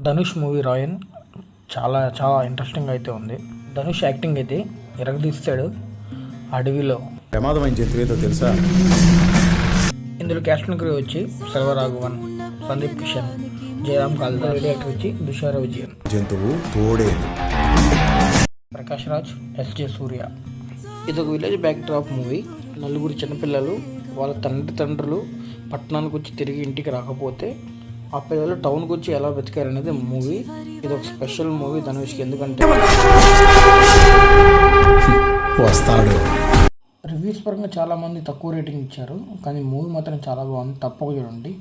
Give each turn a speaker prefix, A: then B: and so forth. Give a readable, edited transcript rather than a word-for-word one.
A: Dhanush movie రాయన్ చాలా చాలా interesting అయితే ఉంది. ధనుష్ యాక్టింగ్ అయితే ఎరగదీస్తాడు. అడవిలో
B: ప్రమాదమైన జంతువేదో తెలుసా?
A: ఇందులో క్యాస్ట్ క్రూ వచ్చి సర్వరాఘవన్, సందీప్ కిషన్, జయరామ్ కాల్దాస్, డైరెక్టర్ వచ్చి దుషార విజయన్,
B: జంతువు తోడే,
A: ప్రకాష్ రాజ్, ఎస్జే సూర్య. ఇది ఒక విలేజ్ బ్యాక్ డ్రాప్ మూవీ. నలుగురు చిన్నపిల్లలు వాళ్ళ తండ్రులు పట్టణానికి వచ్చి తిరిగి ఇంటికి రాకపోతే ఆ పిల్లలు టౌన్కి వచ్చి ఎలా బతికారనేది మూవీ. ఇది ఒక స్పెషల్ మూవీ ధనుష్కి. ఎందుకంటే
B: వస్తాడు.
A: రివ్యూస్ పరంగా చాలామంది తక్కువ రేటింగ్ ఇచ్చారు, కానీ మూవీ మాత్రం చాలా బాగుంది. తప్పక చూడండి.